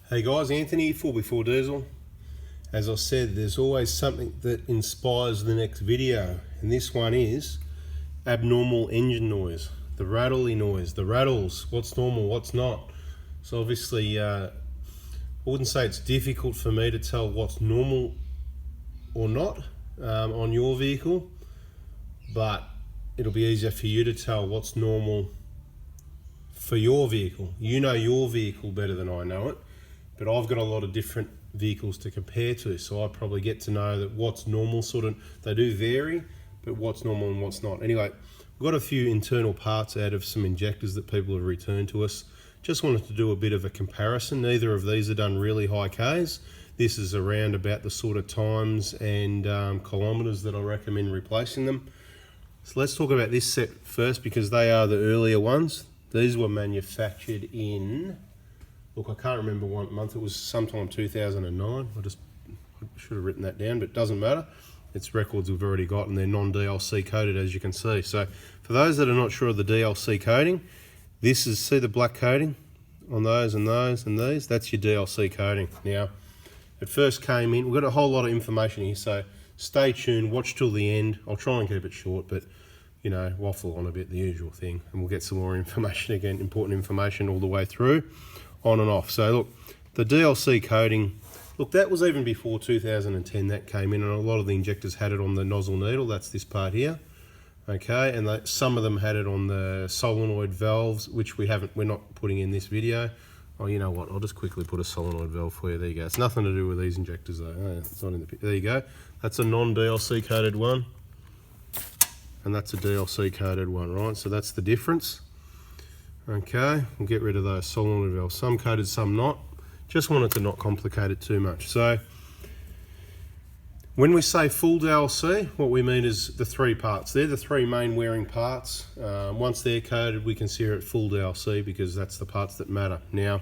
Hey guys, Anthony, 4x4 Diesel. As I said, there's always something that inspires the next video, and this one is abnormal engine noise, the rattly noise, the rattles, what's normal, what's not. So obviously, I wouldn't say it's difficult for me to tell what's normal or not on your vehicle, but it'll be easier for you to tell what's normal for your vehicle. You know your vehicle better than I know it. But I've got a lot of different vehicles to compare to, so I probably get to know that what's normal they do vary, but what's normal and what's not. Anyway, we've got a few internal parts out of some injectors that people have returned to us. Just wanted to do a bit of a comparison. Neither of these are done really high Ks. This is around about the sort of times and kilometers that I recommend replacing them. So let's talk about this set first because they are the earlier ones. These were manufactured in... Look, I can't remember what month. It was sometime 2009. I should have written that down, but it doesn't matter. It's records we've already got, and they're non-DLC coded, as you can see. So for those that are not sure of the DLC coding, this is, see the black coating on those and those and these? That's your DLC coding. Now, it first came in, we've got a whole lot of information here, so stay tuned, watch till the end. I'll try and keep it short, but you know, waffle on a bit, the usual thing, and we'll get some more information again, important information all the way through. On and off. So look, the DLC coding, look, that was even before 2010 that came in, and a lot of the injectors had it on the nozzle needle. That's this part here, okay, and some of them had it on the solenoid valves, which we're not putting in this video. Oh, you know what, I'll just quickly put a solenoid valve for you. There you go. It's nothing to do with these injectors though. Oh, it's not in the, there you go. That's a non-DLC coded one, and that's a DLC coded one, right? So that's the difference. Okay, we'll get rid of those solenoid valves. Some coded, some not. Just wanted to not complicate it too much. So, when we say full DLC, what we mean is the three parts. They're the three main wearing parts. Once they're coded, we consider it full DLC because that's the parts that matter. Now,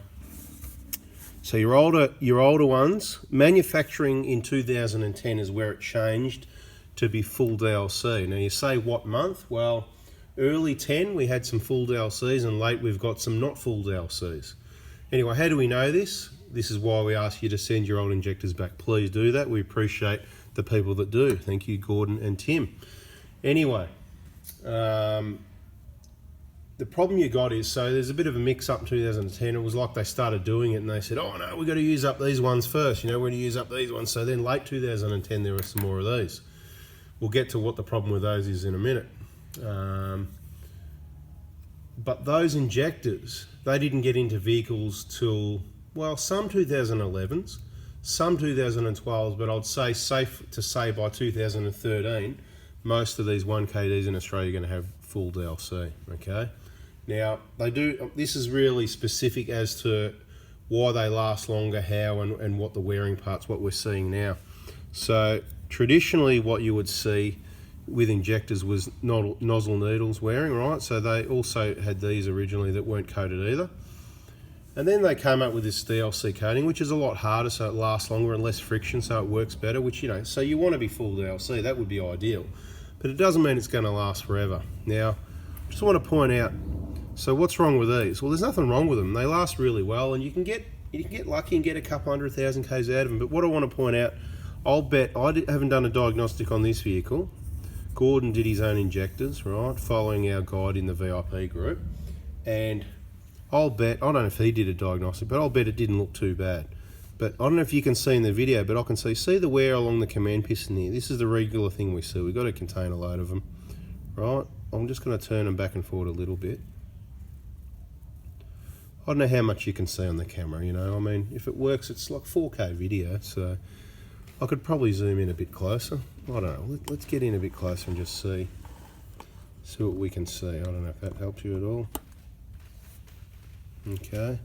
so your older ones, manufacturing in 2010 is where it changed to be full DLC. Now, you say what month? Well, early 10 we had some full DLCs, and late we've got some not full DLCs. Anyway, how do we know this? This is why we ask you to send your old injectors back. Please do that. We appreciate the people that do. Thank you, Gordon and Tim. Anyway, the problem you got is, so there's a bit of a mix up in 2010. It was like they started doing it and they said, oh no, we've got to use up these ones first. You know, we're going to use up these ones. So then late 2010 there were some more of these. We'll get to what the problem with those is in a minute. But those injectors, they didn't get into vehicles till, well, some 2011s, some 2012s, but I'd say safe to say by 2013, most of these 1KDs in Australia are going to have full DLC, okay? Now, they do, this is really specific as to why they last longer, how, and what the wearing parts, what we're seeing now. So, traditionally what you would see with injectors was nozzle needles wearing, right? So they also had these originally that weren't coated either. And then they came up with this DLC coating, which is a lot harder, so it lasts longer and less friction, so it works better, which, you know, so you want to be full DLC, that would be ideal. But it doesn't mean it's going to last forever. Now, I just want to point out, so what's wrong with these? Well, there's nothing wrong with them. They last really well, and you can get lucky and get a couple 100,000 Ks out of them. But what I want to point out, I'll bet, haven't done a diagnostic on this vehicle. Gordon did his own injectors, right, following our guide in the VIP group, and I'll bet, I don't know if he did a diagnostic, but I'll bet it didn't look too bad. But I don't know if you can see in the video, but I can see the wear along the command piston here. This is the regular thing we see. We've got a container load of them, right? I'm just going to turn them back and forward a little bit. I don't know how much you can see on the camera, you know, I mean, if it works, it's like 4K video, so I could probably zoom in a bit closer. I don't know, let's get in a bit closer and just see what we can see. I don't know if that helps you at all. Okay.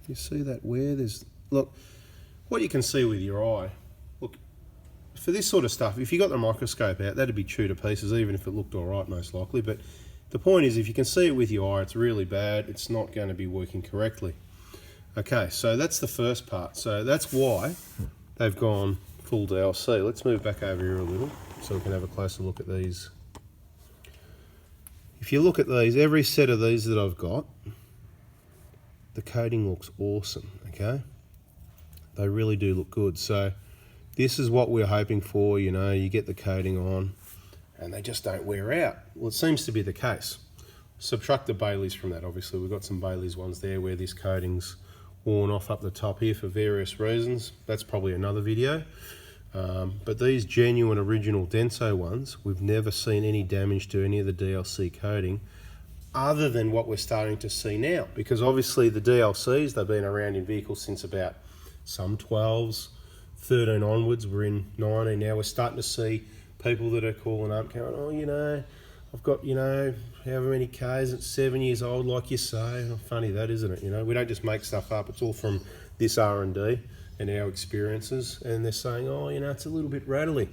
You see that wear? Look, what you can see with your eye, look, for this sort of stuff, if you got the microscope out, that'd be chewed to pieces, even if it looked all right, most likely. But the point is, if you can see it with your eye, it's really bad. It's not going to be working correctly. Okay, so that's the first part. So that's why they've gone full DLC. Let's move back over here a little so we can have a closer look at these. If you look at these, every set of these that I've got, the coating looks awesome, okay? They really do look good. So this is what we're hoping for, you know, you get the coating on and they just don't wear out. Well, it seems to be the case. Subtract the Baileys from that, obviously. We've got some Baileys ones there where this coating's worn off up the top here for various reasons. That's probably another video. But these genuine original Denso ones, we've never seen any damage to any of the DLC coating other than what we're starting to see now. Because obviously the DLCs, they've been around in vehicles since about some 12s, 13 onwards. We're in 19 now. We're starting to see people that are calling up going, oh, you know, I've got, you know, however many Ks, it's 7 years old, like you say. Oh, funny that, isn't it? You know, we don't just make stuff up. It's all from this R&D and our experiences. And they're saying, oh, you know, it's a little bit rattly.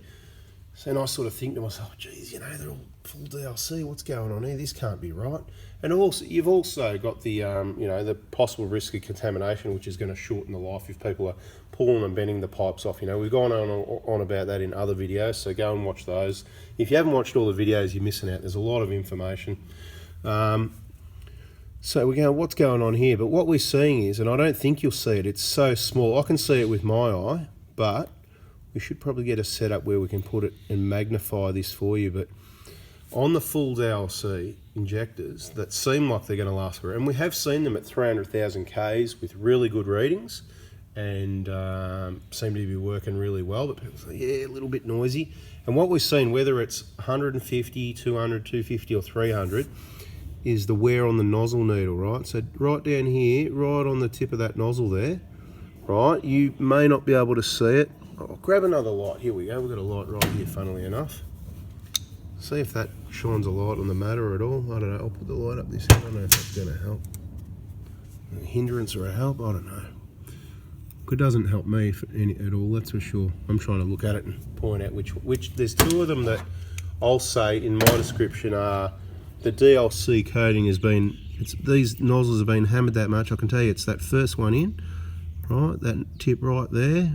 So and I sort of think to myself, geez, you know, they're all full DLC. What's going on here? This can't be right. And also, you've also got the, you know, the possible risk of contamination, which is going to shorten the life if people are pulling and bending the pipes off. You know, we've gone on about that in other videos, so go and watch those. If you haven't watched all the videos, you're missing out. There's a lot of information. So we're going, what's going on here? But what we're seeing is, and I don't think you'll see it, it's so small. I can see it with my eye, but we should probably get a setup where we can put it and magnify this for you. But on the full DLC injectors that seem like they're going to last forever, and we have seen them at 300,000 Ks with really good readings and seem to be working really well, but people say, yeah, a little bit noisy. And what we've seen, whether it's 150, 200, 250 or 300, is the wear on the nozzle needle, right? So right down here, right on the tip of that nozzle there, right, you may not be able to see it. Oh, grab another light. Here we go. We've got a light right here, funnily enough. See if that shines a light on the matter at all. I don't know. I'll put the light up this end. I don't know if that's going to help. A hindrance or a help? I don't know. It doesn't help me at all, that's for sure. I'm trying to look at it and point out which. There's two of them that I'll say in my description are the DLC coating has been, these nozzles have been hammered that much. I can tell you it's that first one in, right, that tip right there,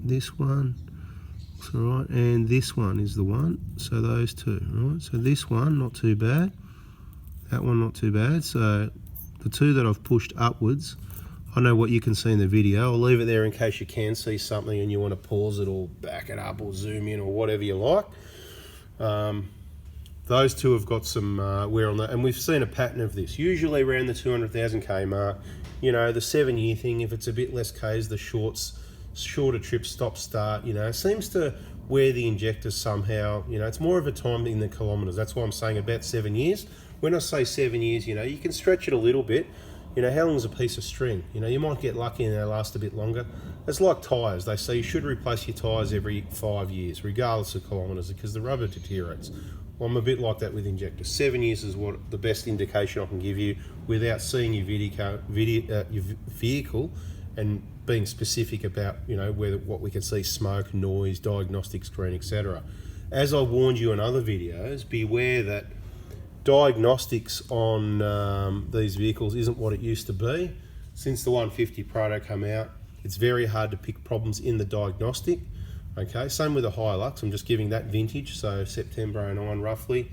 this one, all right, and this one is the one, so those two, right, so this one not too bad, that one not too bad, so the two that I've pushed upwards, I know what you can see in the video. I'll leave it there in case you can see something and you want to pause it or back it up or zoom in or whatever you like. Those two have got some wear on that, and we've seen a pattern of this, usually around the 200,000 K mark. You know, the 7-year thing, if it's a bit less Ks, the shorter trips, stop, start, you know, seems to wear the injectors somehow. You know, it's more of a time than the kilometres. That's why I'm saying about 7 years. When I say 7 years, you know, you can stretch it a little bit. You know, how long is a piece of string? You know, you might get lucky and they last a bit longer. It's like tyres. They say you should replace your tyres every 5 years, regardless of kilometres, because the rubber deteriorates. Well, I'm a bit like that with injectors. 7 years is what the best indication I can give you without seeing your vehicle and being specific about, you know, what we can see: smoke, noise, diagnostic screen, etc. As I warned you in other videos, beware that diagnostics on these vehicles isn't what it used to be. Since the 150 Proto come out, it's very hard to pick problems in the diagnostic. Okay, same with the Hilux. I'm just giving that vintage, so September 09 roughly.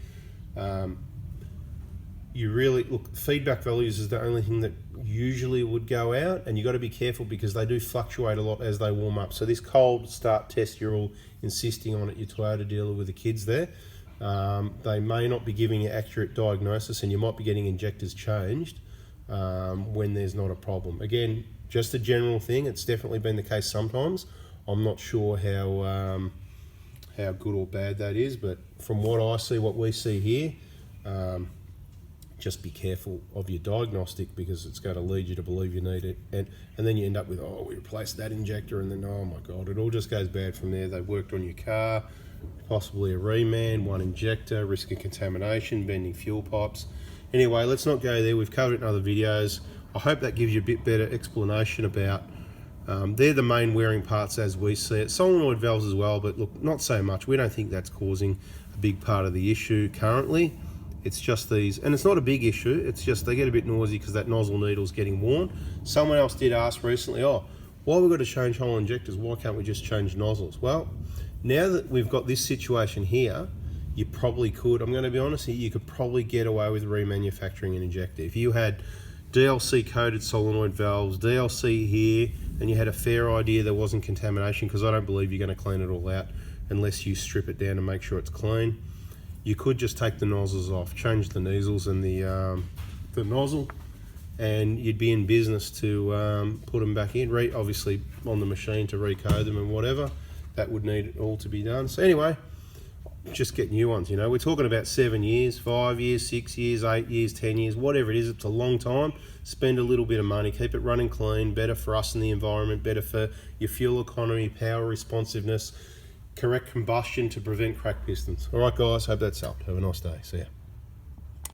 You really look, feedback values is the only thing that usually would go out, and you got to be careful because they do fluctuate a lot as they warm up. So this cold start test, you're all insisting on it, your Toyota dealer with the kids there. They may not be giving you accurate diagnosis, and you might be getting injectors changed when there's not a problem. Again, just a general thing. It's definitely been the case sometimes. I'm not sure how good or bad that is, but from what I see, what we see here, just be careful of your diagnostic because it's going to lead you to believe you need it, and then you end up with, oh, we replaced that injector, and then, oh my God, it all just goes bad from there. They worked on your car, possibly a reman, one injector, risk of contamination, bending fuel pipes. Anyway, let's not go there. We've covered it in other videos. I hope that gives you a bit better explanation about they're the main wearing parts as we see it. Solenoid valves as well, but look, not so much. We don't think that's causing a big part of the issue currently. It's just these, and it's not a big issue, it's just they get a bit noisy because that nozzle needle's getting worn. Someone else did ask recently, oh, why have we got to change whole injectors? Why can't we just change nozzles? Well, now that we've got this situation here, you probably could, I'm going to be honest here, you could probably get away with remanufacturing an injector. If you had DLC coated solenoid valves, DLC here, and you had a fair idea there wasn't contamination, because I don't believe you're going to clean it all out unless you strip it down and make sure it's clean. You could just take the nozzles off, change the nozzles and the nozzle, and you'd be in business to put them back in, obviously on the machine to recode them and whatever. That would need it all to be done. So anyway, just get new ones, you know. We're talking about 7 years, 5 years, 6 years, 8 years, 10 years, whatever it is. It's a long time. Spend a little bit of money, keep it running clean, better for us and the environment, better for your fuel economy, power responsiveness, correct combustion to prevent cracked pistons. All right, guys, hope that's helped. Have a nice day. See ya.